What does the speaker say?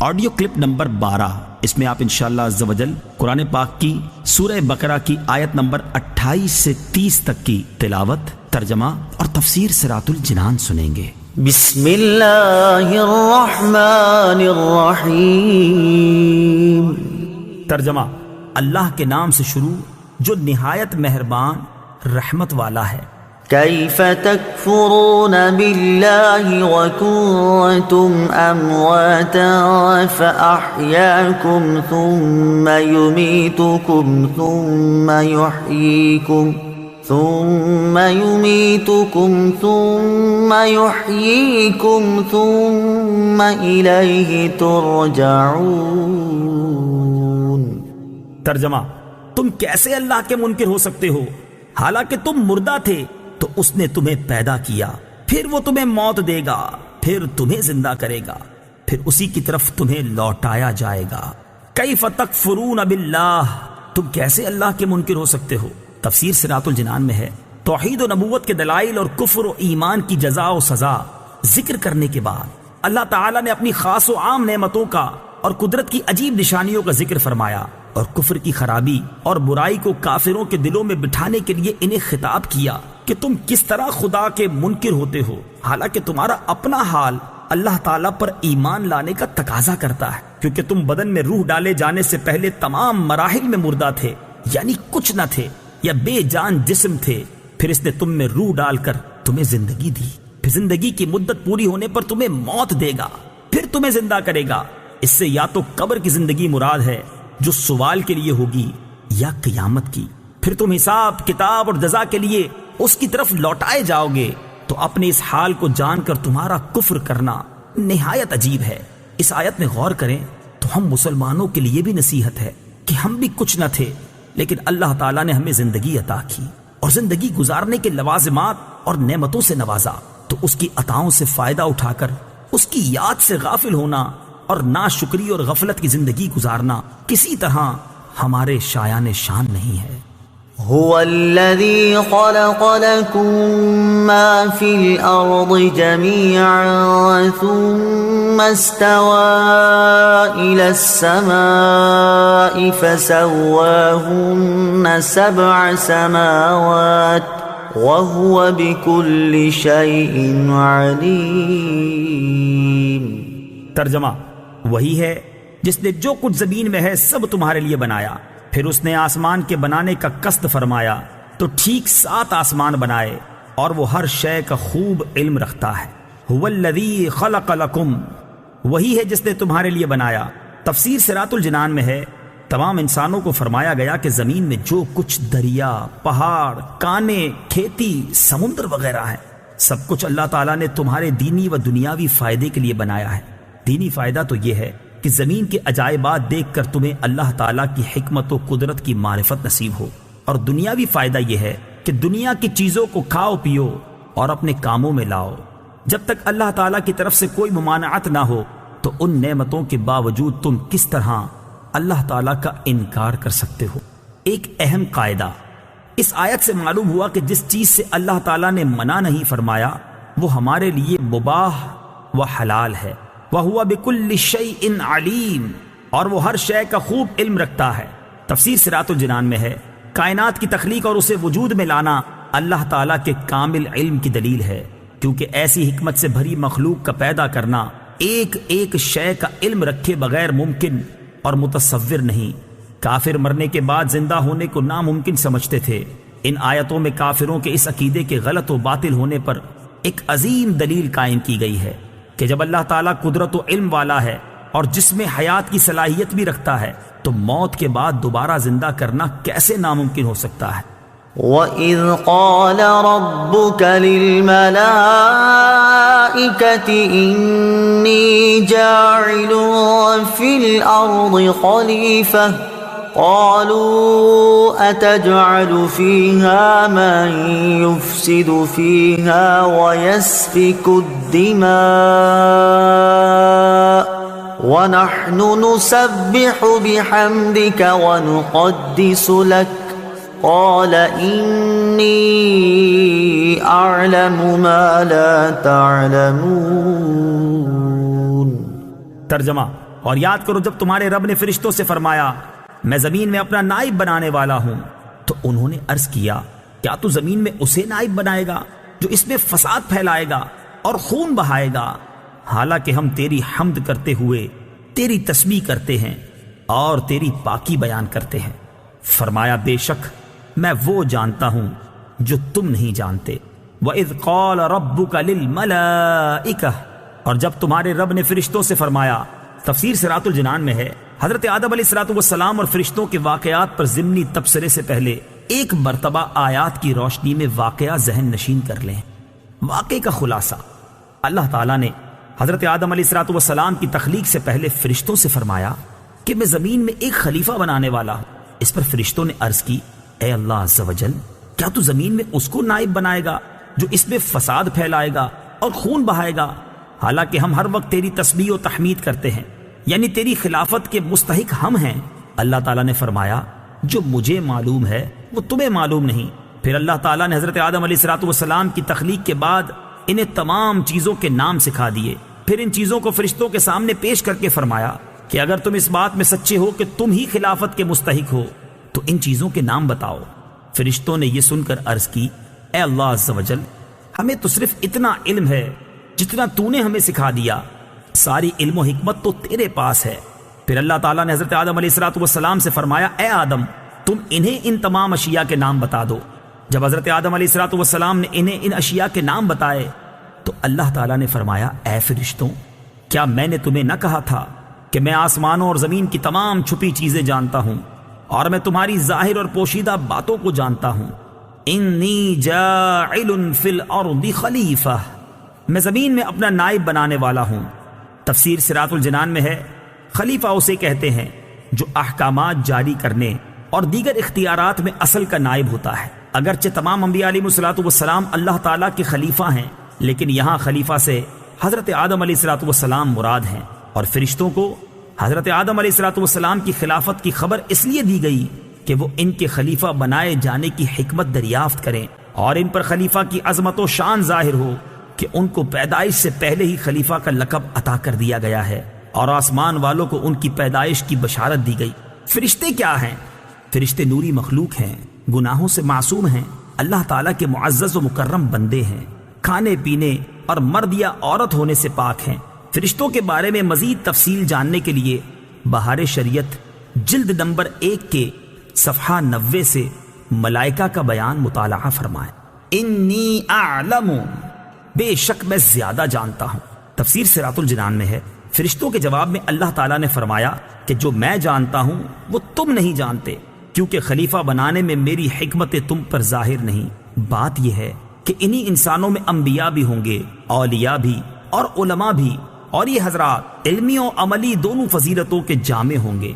Audio clip number 12، اس میں آپ انشاءاللہ عز و جل قرآن پاک کی سورہ بقرہ کی آیت نمبر 28 سے 30 تک کی تلاوت، ترجمہ اور تفسیر صراط الجنان سنیں گے۔ بسم اللہ الرحمن الرحیم۔ ترجمہ: اللہ کے نام سے شروع جو نہایت مہربان رحمت والا ہے۔ کیف تکفرون باللہ وکنتم امواتا فاحیاکم ثم یمیتکم ثم یحییکم ثم یحییکم ثم الیہ ترجعون۔ ترجمہ: تم کیسے اللہ کے منکر ہو سکتے ہو؟ حالانکہ تم مردہ تھے تو اس نے تمہیں پیدا کیا، پھر وہ تمہیں موت دے گا، پھر تمہیں زندہ کرے گا، پھر اسی کی طرف تمہیں لوٹایا جائے گا۔ کیف تکفرون باللہ، تم کیسے اللہ کے منکر ہو سکتے ہو؟ تفسیر صراط الجنان میں ہے، توحید و نبوت کے دلائل اور کفر و ایمان کی جزا و سزا ذکر کرنے کے بعد اللہ تعالیٰ نے اپنی خاص و عام نعمتوں کا اور قدرت کی عجیب نشانیوں کا ذکر فرمایا اور کفر کی خرابی اور برائی کو کافروں کے دلوں میں بٹھانے کے لیے انہیں خطاب کیا کہ تم کس طرح خدا کے منکر ہوتے ہو، حالانکہ تمہارا اپنا حال اللہ تعالیٰ پر ایمان لانے کا تقاضا کرتا ہے، کیونکہ تم بدن میں روح ڈالے جانے سے پہلے تمام مراحل میں مردہ تھے، یعنی کچھ نہ تھے یا بے جان جسم تھے، پھر اس نے تم میں روح ڈال کر تمہیں زندگی دی، پھر زندگی کی مدت پوری ہونے پر تمہیں موت دے گا، پھر تمہیں زندہ کرے گا۔ اس سے یا تو قبر کی زندگی مراد ہے جو سوال کے لیے ہوگی، یا قیامت کی، پھر تم حساب کتاب اور جزا کے لیے اس کی طرف لوٹائے جاؤ گے۔ تو اپنے اس حال کو جان کر تمہارا کفر کرنا نہایت عجیب ہے۔ اس آیت میں غور کریں تو ہم مسلمانوں کے لیے بھی نصیحت ہے کہ ہم بھی کچھ نہ تھے، لیکن اللہ تعالیٰ نے ہمیں زندگی عطا کی اور زندگی گزارنے کے لوازمات اور نعمتوں سے نوازا، تو اس کی عطاؤں سے فائدہ اٹھا کر اس کی یاد سے غافل ہونا اور ناشکری اور غفلت کی زندگی گزارنا کسی طرح ہمارے شایان شان نہیں ہے۔ هو الذي خلق لكم ما في الأرض جميعا ثم استوى إلى السماء فسواهن 7 سماوات وهو بكل شيء عليم۔ ترجمہ: وہی ہے جس نے جو کچھ زمین میں ہے سب تمہارے لیے بنایا، پھر اس نے آسمان کے بنانے کا قصد فرمایا تو ٹھیک 7 آسمان بنائے، اور وہ ہر شے کا خوب علم رکھتا ہے۔ هو الذی خلق لکم، وہی ہے جس نے تمہارے لیے بنایا۔ تفسیر صراط الجنان میں ہے، تمام انسانوں کو فرمایا گیا کہ زمین میں جو کچھ دریا، پہاڑ، کانے، کھیتی، سمندر وغیرہ ہے، سب کچھ اللہ تعالیٰ نے تمہارے دینی و دنیاوی فائدے کے لیے بنایا ہے۔ دینی فائدہ تو یہ ہے کہ زمین کے عجائبات دیکھ کر تمہیں اللہ تعالیٰ کی حکمت و قدرت کی معرفت نصیب ہو، اور دنیاوی فائدہ یہ ہے کہ دنیا کی چیزوں کو کھاؤ پیو اور اپنے کاموں میں لاؤ۔ جب تک اللہ تعالیٰ کی طرف سے کوئی ممانعت نہ ہو تو ان نعمتوں کے باوجود تم کس طرح اللہ تعالیٰ کا انکار کر سکتے ہو؟ ایک اہم قاعدہ اس آیت سے معلوم ہوا کہ جس چیز سے اللہ تعالیٰ نے منع نہیں فرمایا وہ ہمارے لیے مباح و حلال ہے۔ وَهُوَ بِكُلِّ شَيْءٍ عَلِيمٌ، اور وہ ہر شے کا خوب علم رکھتا ہے۔ تفسیر صراط الجنان میں ہے، کائنات کی تخلیق اور اسے وجود میں لانا اللہ تعالیٰ کے کامل علم کی دلیل ہے، کیونکہ ایسی حکمت سے بھری مخلوق کا پیدا کرنا ایک ایک شے کا علم رکھے بغیر ممکن اور متصور نہیں۔ کافر مرنے کے بعد زندہ ہونے کو ناممکن سمجھتے تھے۔ ان آیتوں میں کافروں کے اس عقیدے کے غلط و باطل ہونے پر ایک عظیم دلیل قائم کی گئی ہے کہ جب اللہ تعالیٰ قدرت و علم والا ہے اور جس میں حیات کی صلاحیت بھی رکھتا ہے تو موت کے بعد دوبارہ زندہ کرنا کیسے ناممکن ہو سکتا ہے؟ وَإِذْ قَالَ رَبُّكَ لِلْمَلَائِكَةِ إِنِّي جَاعِلٌ فِي الْأَرْضِ خَلِيفَةً قَالُوا أَتَجْعَلُ فِيهَا مَن يُفْسِدُ فِيهَا وَيَسْفِكُ الدِّمَاءَ وَنَحْنُ نُسَبِّحُ بِحَمْدِكَ وَنُقَدِّسُ لَكَ قال انی اعلم ما لا تعلمون۔ ترجمہ: اور یاد کرو جب تمہارے رب نے فرشتوں سے فرمایا میں زمین میں اپنا نائب بنانے والا ہوں، تو انہوں نے عرض کیا کیا تو زمین میں اسے نائب بنائے گا جو اس میں فساد پھیلائے گا اور خون بہائے گا، حالانکہ ہم تیری حمد کرتے ہوئے تیری تسبیح کرتے ہیں اور تیری پاکی بیان کرتے ہیں۔ فرمایا بے شک میں وہ جانتا ہوں جو تم نہیں جانتے۔ وَإِذْ قَالَ رَبُّكَ لِلْمَلَائِكَةِ، اور جب تمہارے رب نے فرشتوں سے فرمایا، تفسیر صراط الجنان میں ہے حضرت آدم علیہ السلام اور فرشتوں کے واقعات پر ضمنی تبصرے سے پہلے ایک مرتبہ آیات کی روشنی میں واقعہ ذہن نشین کر لیں۔ واقعے کا خلاصہ، اللہ تعالیٰ نے حضرت آدم علیہ السلام کی تخلیق سے پہلے فرشتوں سے فرمایا کہ میں زمین میں ایک خلیفہ بنانے والا ہوں۔ اس پر فرشتوں نے عرض کی اے اللہ عز و جل، کیا تو زمین میں اس کو نائب بنائے گا جو اس میں فساد پھیلائے گا اور خون بہائے گا، حالانکہ ہم ہر وقت تیری تسبیح و تحمید کرتے ہیں، یعنی تیری خلافت کے مستحق ہم ہیں۔ اللہ تعالیٰ نے فرمایا جو مجھے معلوم ہے وہ تمہیں معلوم نہیں۔ پھر اللہ تعالیٰ نے حضرت آدم علیہ السلام کی تخلیق کے بعد انہیں تمام چیزوں کے نام سکھا دیے، پھر ان چیزوں کو فرشتوں کے سامنے پیش کر کے فرمایا کہ اگر تم اس بات میں سچے ہو کہ تم ہی خلافت کے مستحق ہو تو ان چیزوں کے نام بتاؤ۔ فرشتوں نے یہ سن کر عرض کی اے اللہ عز و جل، ہمیں تو صرف اتنا علم ہے جتنا تو نے ہمیں سکھا دیا، ساری علم و حکمت تو تیرے پاس ہے۔ پھر اللہ تعالیٰ نے حضرت آدم علیہ السلام سے فرمایا اے آدم، تم انہیں ان تمام اشیاء کے نام بتا دو۔ جب حضرت آدم علیہ السلام نے انہیں ان اشیاء کے نام بتائے تو اللہ تعالیٰ نے فرمایا اے فرشتوں، کیا میں نے تمہیں نہ کہا تھا کہ میں آسمانوں اور زمین کی تمام چھپی چیزیں جانتا ہوں اور میں تمہاری ظاہر اور پوشیدہ باتوں کو جانتا ہوں۔ انی جاعل فی الارض خلیفہ، میں زمین میں اپنا نائب بنانے والا ہوں۔ تفسیر صراط الجنان میں ہے خلیفہ اسے کہتے ہیں جو احکامات جاری کرنے اور دیگر اختیارات میں اصل کا نائب ہوتا ہے۔ اگرچہ تمام انبیاء علیہ السلام اللہ تعالیٰ کے خلیفہ ہیں، لیکن یہاں خلیفہ سے حضرت آدم علیہ السلام مراد ہیں، اور فرشتوں کو حضرت آدم علیہ السلام کی خلافت کی خبر اس لیے دی گئی کہ وہ ان کے خلیفہ بنائے جانے کی حکمت دریافت کریں اور ان پر خلیفہ کی عظمت و شان ظاہر ہو کہ ان کو پیدائش سے پہلے ہی خلیفہ کا لقب عطا کر دیا گیا ہے، اور آسمان والوں کو ان کی پیدائش کی بشارت دی گئی۔ فرشتے کیا ہیں؟ فرشتے نوری مخلوق ہیں، گناہوں سے معصوم ہیں، اللہ تعالیٰ کے معزز و مکرم بندے ہیں، کھانے پینے اور مرد یا عورت ہونے سے پاک ہیں۔ فرشتوں کے بارے میں مزید تفصیل جاننے کے لیے بہار شریعت جلد نمبر 1 کے صفحہ 90 سے ملائکہ کا بیان مطالعہ فرمائیں۔ انی اعلم، بے شک میں زیادہ جانتا ہوں۔ تفسیر صراط الجنان میں ہے فرشتوں کے جواب میں اللہ تعالیٰ نے فرمایا کہ جو میں جانتا ہوں وہ تم نہیں جانتے، کیونکہ خلیفہ بنانے میں میری حکمت تم پر ظاہر نہیں۔ بات یہ ہے کہ انہی انسانوں میں انبیاء بھی ہوں گے، اولیاء بھی اور علماء بھی، اور یہ حضرات علمی و عملی دونوں فضیلتوں کے جامع ہوں گے۔